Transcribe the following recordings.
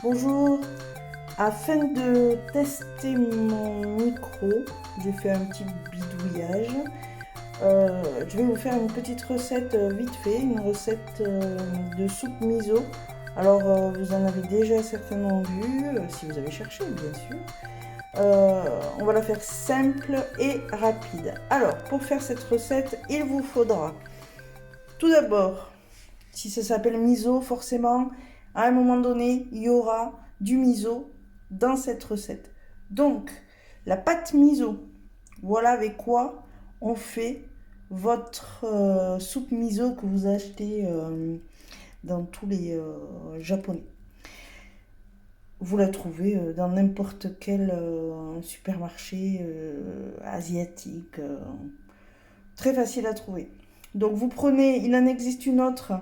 Bonjour, afin de tester mon micro, j'ai fait un petit bidouillage. Je vais vous faire une petite recette vite fait, une recette de soupe miso. Alors vous en avez déjà certainement vu, si vous avez cherché bien sûr. On va la faire simple et rapide. Alors pour faire cette recette, il vous faudra tout d'abord, si ça s'appelle miso, forcément à un moment donné il y aura du miso dans cette recette. Donc la pâte miso, voilà avec quoi on fait votre soupe miso que vous achetez dans tous les japonais. Vous la trouvez dans n'importe quel supermarché asiatique. Très facile à trouver. Donc vous prenez, il en existe une autre,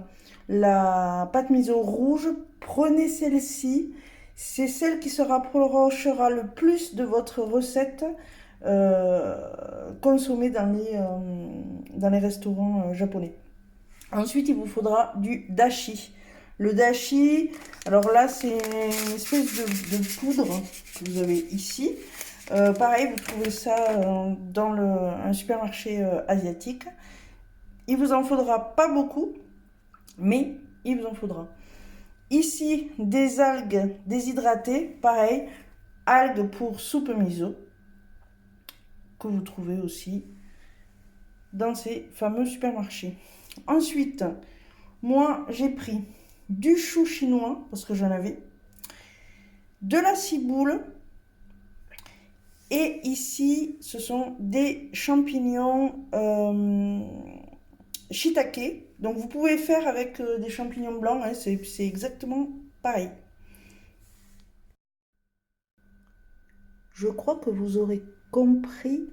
la pâte miso rouge. Prenez celle-ci. C'est celle qui se rapprochera le plus de votre recette consommée dans les restaurants japonais. Ensuite, il vous faudra du dashi. Le dashi, alors là, c'est une espèce de poudre que vous avez ici. Pareil, vous trouvez ça dans un supermarché asiatique. Il vous en faudra pas beaucoup, mais il vous en faudra. Ici, des algues déshydratées, pareil, algues pour soupe miso, que vous trouvez aussi dans ces fameux supermarchés. Ensuite, moi, j'ai pris du chou chinois, parce que j'en avais, de la ciboule, et ici, ce sont des champignons shiitake. Donc, vous pouvez faire avec des champignons blancs, hein, c'est exactement pareil. Je crois que vous aurez compris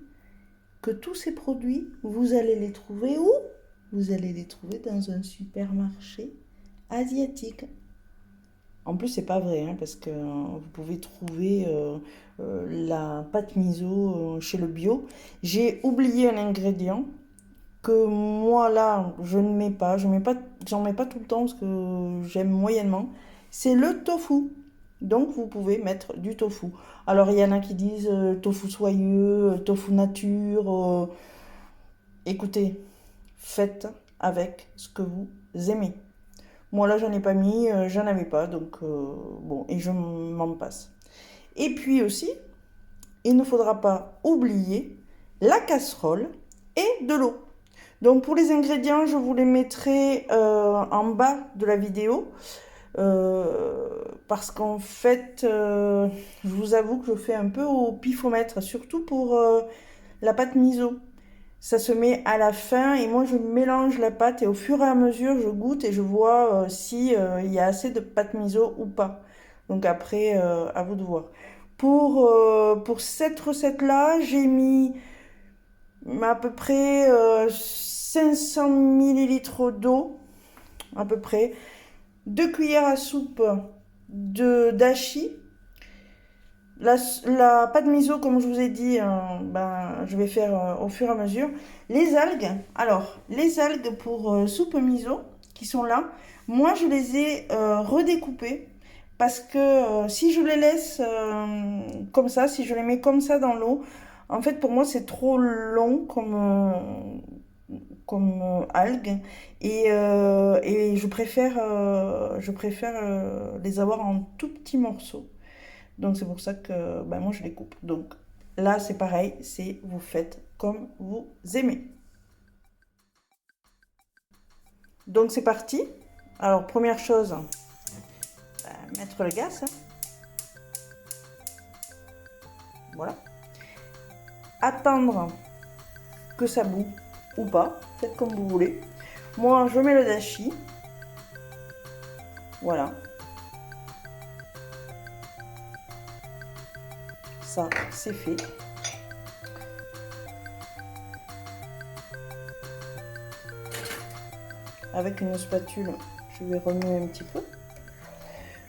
que tous ces produits, vous allez les trouver où? Vous allez les trouver dans un supermarché asiatique. En plus, c'est pas vrai, hein, parce que vous pouvez trouver la pâte miso chez le bio. J'ai oublié un ingrédient que moi là, je ne mets pas. J'en mets pas tout le temps parce que j'aime moyennement. C'est le tofu. Donc, vous pouvez mettre du tofu. Alors, il y en a qui disent tofu soyeux, tofu nature. Écoutez, faites avec ce que vous aimez. Moi là j'en ai pas mis, j'en avais pas, donc bon, et je m'en passe. Et puis aussi, il ne faudra pas oublier la casserole et de l'eau. Donc pour les ingrédients, je vous les mettrai en bas de la vidéo. Parce qu'en fait, je vous avoue que je fais un peu au pifomètre, surtout pour la pâte miso. Ça se met à la fin et moi je mélange la pâte et au fur et à mesure je goûte et je vois si il y a assez de pâte miso ou pas. Donc après, à vous de voir. Pour cette recette-là, j'ai mis à peu près 500 millilitres d'eau, à peu près, 2 cuillères à soupe de dashi. La pâte miso, comme je vous ai dit, je vais faire au fur et à mesure. Les algues, alors, les algues pour soupe miso, qui sont là, moi je les ai redécoupées parce que si je les laisse comme ça, si je les mets comme ça dans l'eau, en fait pour moi c'est trop long comme algues et je préfère les avoir en tout petits morceaux. Donc c'est pour ça que moi je les coupe. Donc là c'est pareil, c'est vous faites comme vous aimez. Donc c'est parti. Alors première chose, mettre le gaz. Voilà. Attendre que ça bout ou pas, faites comme vous voulez. Moi je mets le dashi. Voilà. Ça c'est fait. Avec une spatule, je vais remuer un petit peu.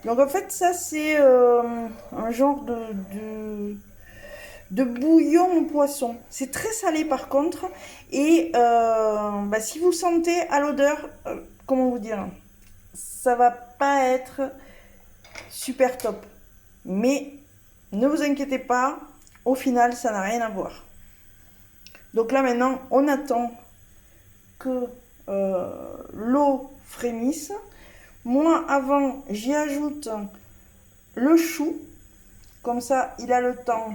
Donc en fait ça c'est un genre de bouillon au poisson. C'est très salé par contre. Et si vous sentez à l'odeur, comment vous dire, ça va pas être super top. Mais ne vous inquiétez pas, au final, ça n'a rien à voir. Donc là, maintenant, on attend que l'eau frémisse. Moi, avant, j'y ajoute le chou. Comme ça, il a le temps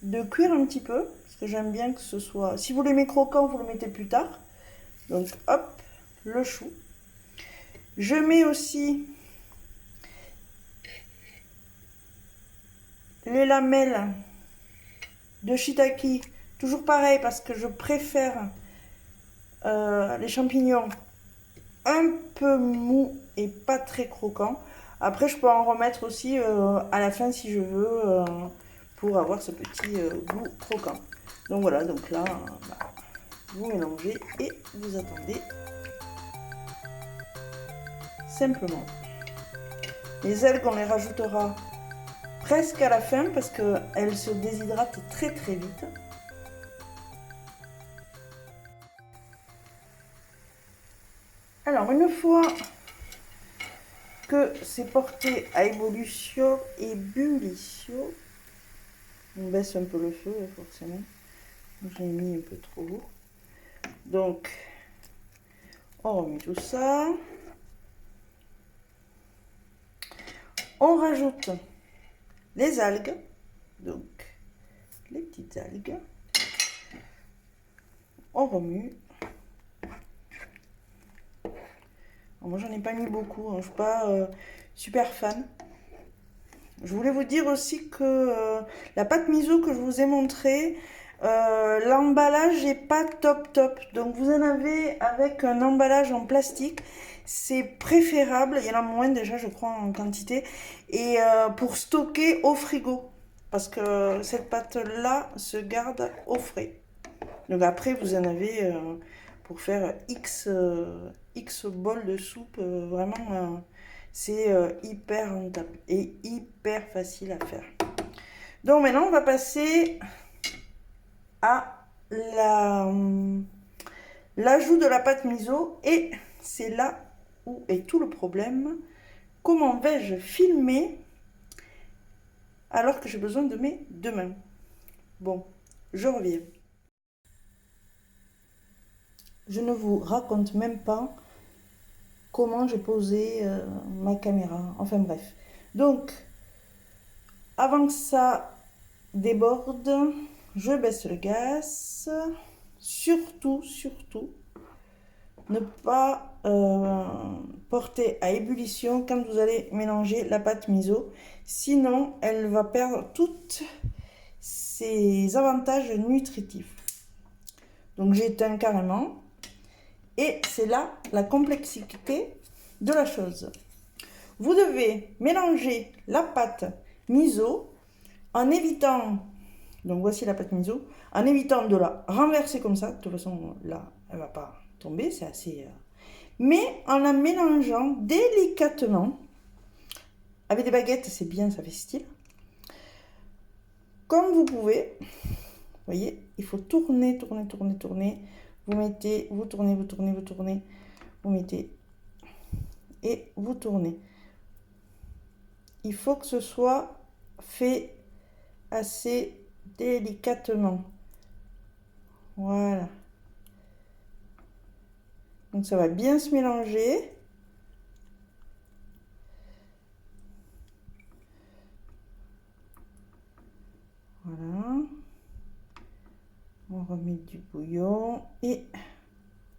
de cuire un petit peu. Parce que j'aime bien que ce soit... Si vous l'aimez croquant, vous le mettez plus tard. Donc, hop, le chou. Je mets aussi les lamelles de shiitake. Toujours pareil, parce que je préfère les champignons un peu mou et pas très croquant. Après, je peux en remettre aussi à la fin si je veux pour avoir ce petit goût croquant. Donc voilà, donc là, vous mélangez et vous attendez simplement. Les algues, on les rajoutera presque à la fin parce qu'elles se déshydratent très très vite. Alors, une fois que c'est porté à ébullition, on baisse un peu le feu, forcément. J'ai mis un peu trop haut. Donc, on remet tout ça. On rajoute les algues. Donc, les petites algues. On remue. Alors, moi, j'en ai pas mis beaucoup. Hein. Je ne suis pas super fan. Je voulais vous dire aussi que la pâte miso que je vous ai montré, l'emballage n'est pas top top. Donc vous en avez avec un emballage en plastique. C'est préférable. Il y en a moins déjà, je crois, en quantité. Et pour stocker au frigo. Parce que cette pâte-là se garde au frais. Donc après, vous en avez pour faire X bols de soupe. Vraiment... c'est hyper rentable et hyper facile à faire. Donc maintenant, on va passer à l'ajout de la pâte miso. Et c'est là où est tout le problème. Comment vais-je filmer alors que j'ai besoin de mes deux mains? Bon, je reviens. Je ne vous raconte même pas comment j'ai posé ma caméra. Enfin bref. Donc, avant que ça déborde, je baisse le gaz. Surtout, ne pas porter à ébullition quand vous allez mélanger la pâte miso. Sinon, elle va perdre tous ses avantages nutritifs. Donc, j'éteins carrément. Et c'est là la complexité de la chose. Vous devez mélanger la pâte miso en évitant, donc voici la pâte miso, en évitant de la renverser comme ça. De toute façon, là, elle ne va pas tomber, c'est assez... mais en la mélangeant délicatement, avec des baguettes, c'est bien, ça fait style. Comme vous pouvez, vous voyez, il faut tourner. Vous mettez, vous tournez, vous mettez et vous tournez. Il faut que ce soit fait assez délicatement. Voilà. Donc ça va bien se mélanger. Voilà. On remet du bouillon et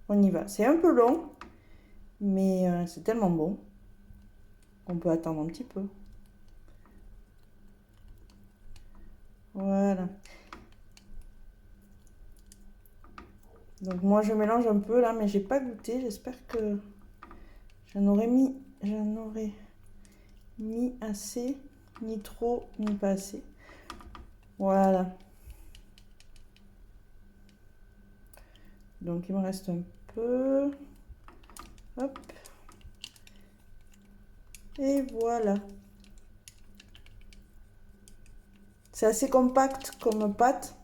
on y va. C'est un peu long, mais c'est tellement bon qu'on peut attendre un petit peu. Voilà. Donc moi je mélange un peu là, mais j'ai pas goûté. J'espère que j'en aurais mis assez, ni trop, ni pas assez. Voilà. Donc il me reste un peu. Hop. Et voilà. C'est assez compact comme pâte.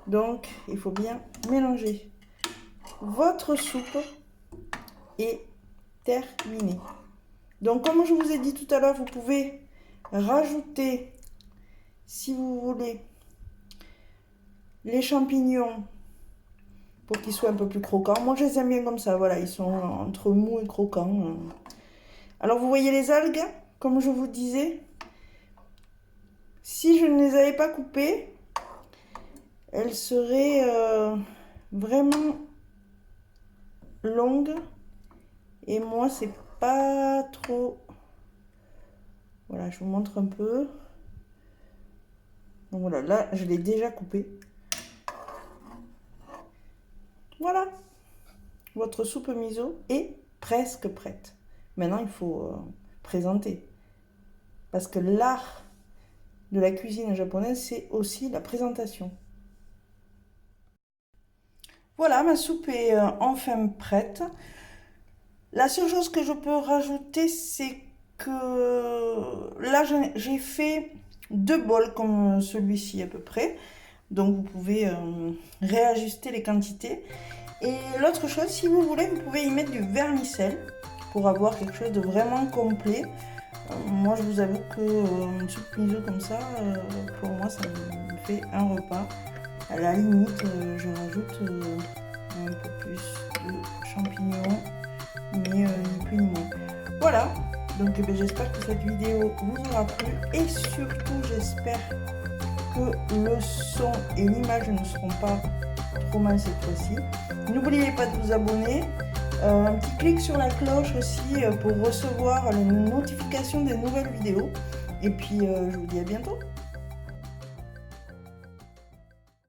Donc il faut bien mélanger. Votre soupe est terminée. Donc comme je vous ai dit tout à l'heure, vous pouvez rajouter, si vous voulez, les champignons pour qu'ils soient un peu plus croquants. Moi je les aime bien comme ça, voilà, ils sont entre mous et croquants. Alors vous voyez les algues, comme je vous disais, si je ne les avais pas coupées, elles seraient vraiment longues. Et moi c'est pas trop... Voilà, je vous montre un peu. Donc voilà, là je l'ai déjà coupé. Voilà, votre soupe miso est presque prête. Maintenant il faut présenter. Parce que l'art de la cuisine japonaise, c'est aussi la présentation. Voilà, ma soupe est enfin prête. La seule chose que je peux rajouter, c'est que là, j'ai fait 2 bols comme celui-ci à peu près. Donc, vous pouvez réajuster les quantités. Et l'autre chose, si vous voulez, vous pouvez y mettre du vermicelle pour avoir quelque chose de vraiment complet. Moi, je vous avoue que une soupe miso comme ça, pour moi, ça me fait un repas. À la limite, je rajoute un peu plus de champignons, mais ni plus ni moins. Voilà, donc j'espère que cette vidéo vous aura plu et surtout j'espère que le son et l'image ne seront pas trop mal cette fois-ci. N'oubliez pas de vous abonner, un petit clic sur la cloche aussi pour recevoir les notifications des nouvelles vidéos. Et puis je vous dis à bientôt.